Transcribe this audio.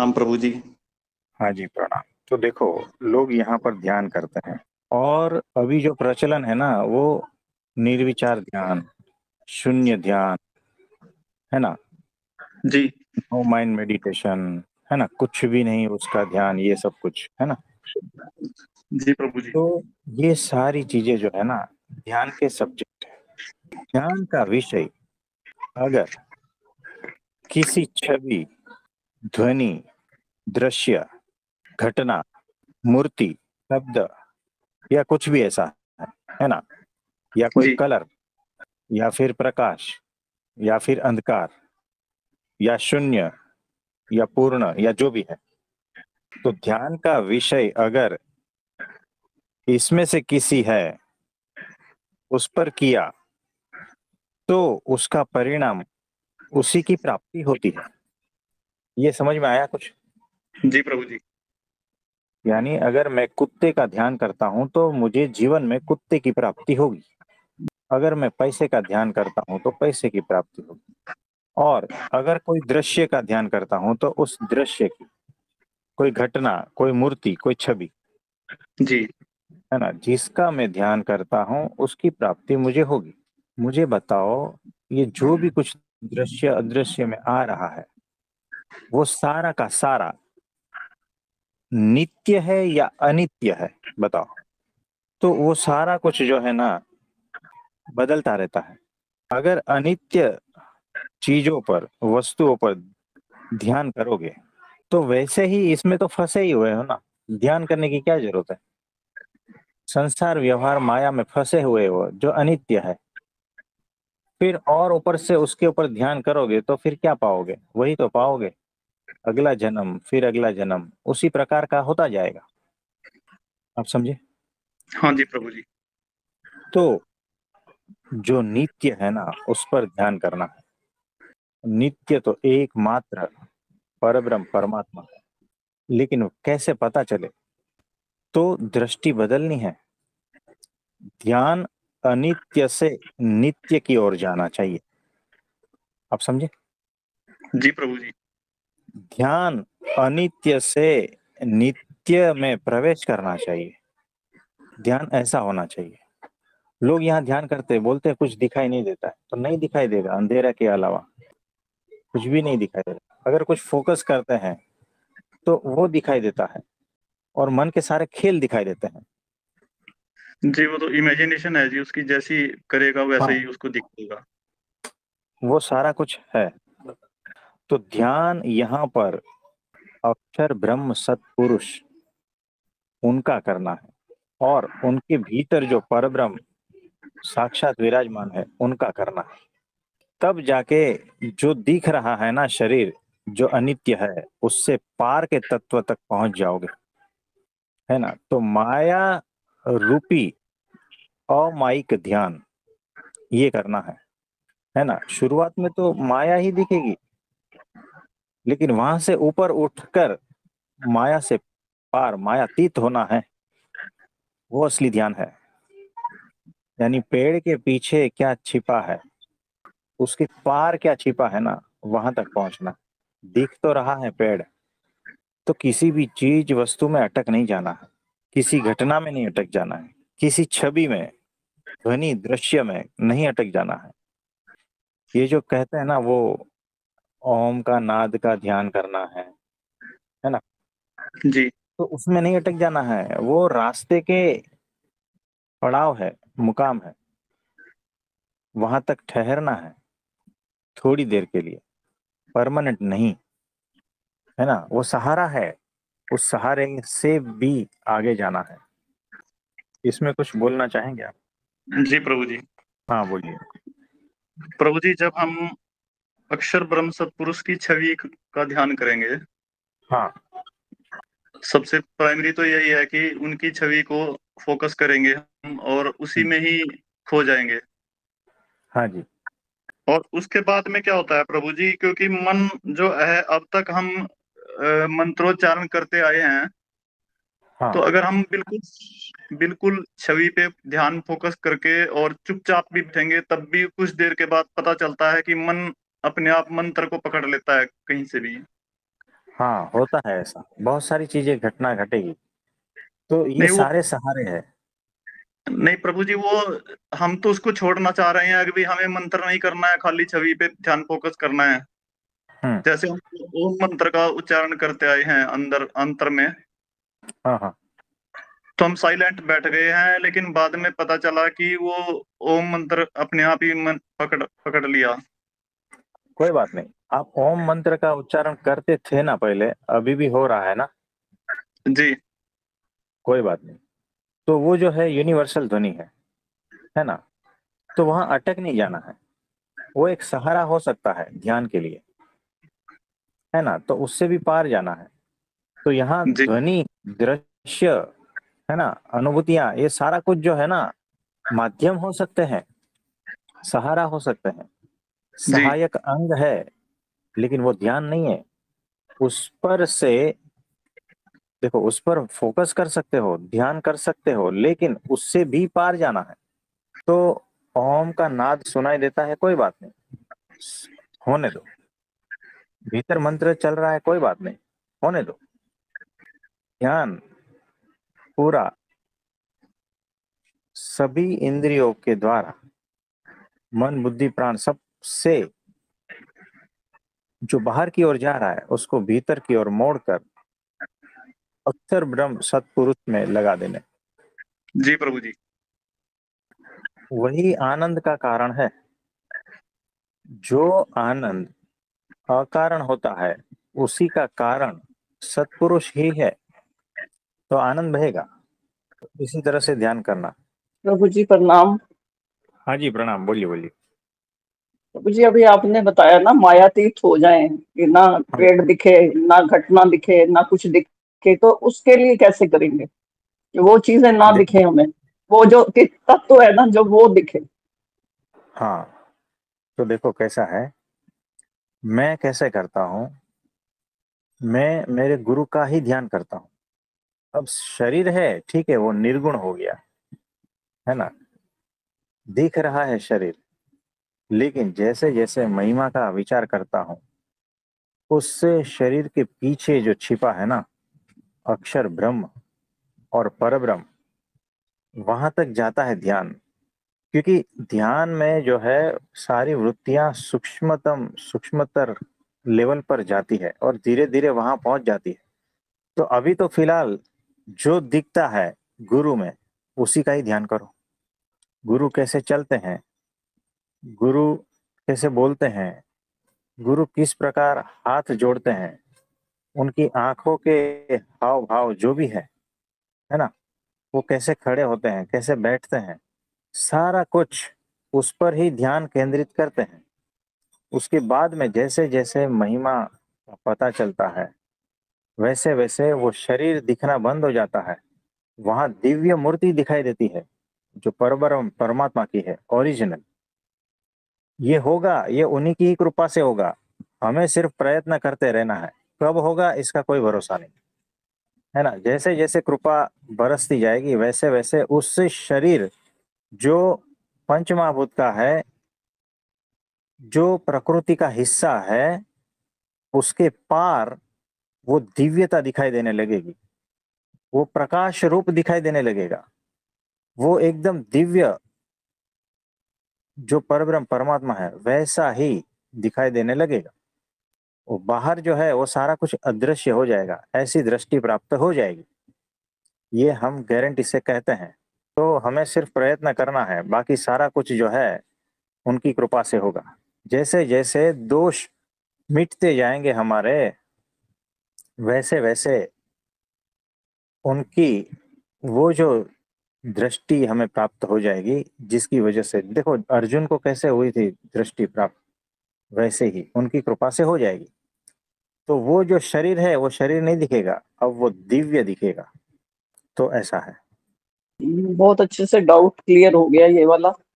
प्रणाम प्रभु जी। हाँ जी, प्रणाम। तो देखो, लोग यहाँ पर ध्यान करते हैं और अभी जो प्रचलन है ना वो निर्विचार ध्यान, शून्य ध्यान, है ना, जी। नो माइंड मेडिटेशन, है ना, कुछ भी नहीं उसका ध्यान, ये सब कुछ है ना। जी प्रभु जी। तो ये सारी चीजें जो है ना ध्यान के सब्जेक्ट है। ध्यान का विषय अगर किसी छवि, ध्वनि, दृश्य, घटना, मूर्ति, शब्द या कुछ भी ऐसा है ना, या कोई जी। कलर, या फिर प्रकाश, या फिर अंधकार, या शून्य, या पूर्ण, या जो भी है, तो ध्यान का विषय अगर इसमें से किसी है, उस पर किया, तो उसका परिणाम उसी की प्राप्ति होती है। ये समझ में आया कुछ? जी प्रभु जी। यानी अगर मैं कुत्ते का ध्यान करता हूं तो मुझे जीवन में कुत्ते की प्राप्ति होगी। अगर मैं पैसे का ध्यान करता हूं तो पैसे की प्राप्ति होगी। और अगर कोई दृश्य का ध्यान करता हूं तो उस दृश्य की, कोई घटना, कोई मूर्ति, कोई छवि, जी। है ना, जिसका मैं ध्यान करता हूँ उसकी प्राप्ति मुझे होगी। मुझे बताओ, ये जो भी कुछ दृश्य अदृश्य में आ रहा है वो सारा का सारा नित्य है या अनित्य है? बताओ। तो वो सारा कुछ जो है ना बदलता रहता है। अगर अनित्य चीजों पर, वस्तुओं पर ध्यान करोगे तो वैसे ही इसमें तो फंसे ही हुए हो ना। ध्यान करने की क्या जरूरत है? संसार, व्यवहार, माया में फंसे हुए हो जो अनित्य है। फिर और ऊपर से उसके ऊपर ध्यान करोगे तो फिर क्या पाओगे? वही तो पाओगे, अगला जन्म, फिर अगला जन्म, उसी प्रकार का होता जाएगा। आप समझे? हाँ जी प्रभु जी। तो जो नित्य है ना उस पर ध्यान करना है। नित्य तो एकमात्र परब्रह्म परमात्मा है। लेकिन कैसे पता चले? तो दृष्टि बदलनी है। ध्यान अनित्य से नित्य की ओर जाना चाहिए। आप समझे? जी प्रभु जी। ध्यान अनित्य से नित्य में प्रवेश करना चाहिए। ध्यान ऐसा होना चाहिए। लोग यहाँ ध्यान करते हैं, बोलते हैं कुछ दिखाई नहीं देता है, तो नहीं दिखाई देगा, अंधेरा के अलावा कुछ भी नहीं दिखाई देगा। अगर कुछ फोकस करते हैं तो वो दिखाई देता है, और मन के सारे खेल दिखाई देते हैं। जी, वो तो इमेजिनेशन है जी, उसकी जैसी करेगा वैसे हाँ, ही उसको दिखेगा। वो सारा कुछ है। तो ध्यान यहाँ पर अक्षर ब्रह्म सत्पुरुष उनका करना है, और उनके भीतर जो परब्रह्म साक्षात विराजमान है उनका करना है। तब जाके जो दिख रहा है ना शरीर, जो अनित्य है, उससे पार के तत्व तक पहुंच जाओगे, है ना। तो माया रूपी अमायिक ध्यान ये करना है ना। शुरुआत में तो माया ही दिखेगी, लेकिन वहां से ऊपर उठकर माया से पार, मायातीत होना है, वो असली ध्यान है। यानी पेड़ के पीछे क्या छिपा है, उसके पार क्या छिपा है ना, वहां तक पहुंचना। दिख तो रहा है पेड़, तो किसी भी चीज वस्तु में अटक नहीं जाना है, किसी घटना में नहीं अटक जाना है, किसी छवि में, ध्वनि, दृश्य में नहीं अटक जाना है। ये जो कहते हैं ना वो ओम का नाद का ध्यान करना है ना, जी। तो उसमें नहीं अटक जाना है। वो रास्ते के पड़ाव है, मुकाम है, वहां तक ठहरना है थोड़ी देर के लिए, परमानेंट नहीं, है ना। वो सहारा है, उस सहारे से भी आगे जाना है। इसमें कुछ बोलना चाहेंगे आप? जी प्रभु जी। हाँ, बोलिए। प्रभु जी, जब हम अक्षर ब्रह्म सत्पुरुष की छवि का ध्यान करेंगे, हाँ। सबसे प्राइमरी तो यही है कि उनकी छवि को फोकस करेंगे हम और उसी हम्म, में ही खो जाएंगे। हाँ जी। और उसके बाद में क्या होता है प्रभु जी, क्योंकि मन जो है अब तक हम मंत्रोच्चारण करते आए हैं, हाँ। तो अगर हम बिल्कुल बिल्कुल छवि पे ध्यान फोकस करके और चुपचाप भी बैठेंगे, तब भी कुछ देर के बाद पता चलता है कि मन अपने आप मंत्र को पकड़ लेता है कहीं से भी। हाँ, होता है ऐसा, बहुत सारी चीजें घटना घटेगी। तो ये नहीं वो, सारे सहारे है। नहीं प्रभु जी वो, हम तो उसको छोड़ना चाह रहे हैं, अभी हमें मंत्र नहीं करना है, खाली छवि पे ध्यान फोकस करना है। हम्म। जैसे हम ओम मंत्र का उच्चारण करते आए हैं अंदर अंतर में, हाँ हाँ। तो हम साइलेंट बैठ गए हैं, लेकिन बाद में पता चला कि वो ओम मंत्र अपने आप ही मन पकड़ पकड़ लिया। कोई बात नहीं, आप ओम मंत्र का उच्चारण करते थे ना पहले, अभी भी हो रहा है ना। जी कोई बात नहीं। तो वो जो है यूनिवर्सल ध्वनि है ना। तो वहां अटक नहीं जाना है। वो एक सहारा हो सकता है ध्यान के लिए, है ना, तो उससे भी पार जाना है। तो यहाँ जी ध्वनि, दृश्य, है ना, अनुभूतियां, ये सारा कुछ जो है ना, माध्यम हो सकते हैं, सहारा हो सकते हैं, जी सहायक अंग है, लेकिन वो ध्यान नहीं है। उस पर से, देखो, उस पर फोकस कर सकते हो, ध्यान कर सकते हो, लेकिन उससे भी पार जाना है। तो ओम का नाद सुनाई देता है, कोई बात नहीं, होने दो। भीतर मंत्र चल रहा है, कोई बात नहीं, होने दो। ध्यान पूरा सभी इंद्रियों के द्वारा, मन बुद्धि प्राण सब से, जो बाहर की ओर जा रहा है उसको भीतर की ओर मोड़कर अक्षर ब्रह्म सतपुरुष में लगा देने। जी प्रभु जी। वही आनंद का कारण है। जो आनंद अकारण होता है, उसी का कारण सतपुरुष ही है। तो आनंद बहेगा। इसी तरह से ध्यान करना। प्रभु जी प्रणाम। हाँ जी, प्रणाम, बोलिए बोलिए। प्रभु जी अभी आपने बताया ना मायातीत हो जाए, कि ना हाँ पेड़ दिखे, ना घटना दिखे, ना कुछ दिखे, तो उसके लिए कैसे करेंगे कि वो चीजें ना देखो। दिखे हमें, वो जो कि तत्व है ना जो वो दिखे। हाँ, तो देखो कैसा है, मैं कैसे करता हूँ। मैं मेरे गुरु का ही ध्यान करता हूँ। अब शरीर है, ठीक है, वो निर्गुण हो गया, है ना, दिख रहा है शरीर, लेकिन जैसे जैसे महिमा का विचार करता हूँ, उससे शरीर के पीछे जो छिपा है ना, अक्षर ब्रह्म और परब्रह्म, वहां तक जाता है ध्यान। क्योंकि ध्यान में जो है, सारी वृत्तियां सूक्ष्मतम सूक्ष्मतर लेवल पर जाती है और धीरे धीरे वहां पहुंच जाती है। तो अभी तो फिलहाल जो दिखता है गुरु में, उसी का ही ध्यान करो। गुरु कैसे चलते हैं, गुरु कैसे बोलते हैं, गुरु किस प्रकार हाथ जोड़ते हैं, उनकी आंखों के हाव भाव जो भी है ना, वो कैसे खड़े होते हैं, कैसे बैठते हैं, सारा कुछ उस पर ही ध्यान केंद्रित करते हैं। उसके बाद में जैसे जैसे महिमा का पता चलता है, वैसे वैसे वो शरीर दिखना बंद हो जाता है। वहां दिव्य मूर्ति दिखाई देती है, जो परब्रह्म परमात्मा की है, ओरिजिनल। ये होगा, ये उन्हीं की ही कृपा से होगा। हमें सिर्फ प्रयत्न करते रहना है। कब होगा इसका कोई भरोसा नहीं, है ना। जैसे जैसे कृपा बरसती जाएगी, वैसे वैसे उससे शरीर जो पंचमहाभूत का है, जो प्रकृति का हिस्सा है, उसके पार वो दिव्यता दिखाई देने लगेगी। वो प्रकाश रूप दिखाई देने लगेगा। वो एकदम दिव्य, जो परब्रह्म परमात्मा है, वैसा ही दिखाई देने लगेगा। वो बाहर जो है वो सारा कुछ अदृश्य हो जाएगा, ऐसी दृष्टि प्राप्त हो जाएगी। ये हम गारंटी से कहते हैं। तो हमें सिर्फ प्रयत्न करना है, बाकी सारा कुछ जो है उनकी कृपा से होगा। जैसे जैसे दोष मिटते जाएंगे हमारे, वैसे वैसे उनकी वो जो दृष्टि हमें प्राप्त हो जाएगी, जिसकी वजह से देखो अर्जुन को कैसे हुई थी दृष्टि प्राप्त, वैसे ही उनकी कृपा से हो जाएगी। तो वो जो शरीर है वो शरीर नहीं दिखेगा, अब वो दिव्य दिखेगा। तो ऐसा है। बहुत अच्छे से डाउट क्लियर हो गया ये वाला।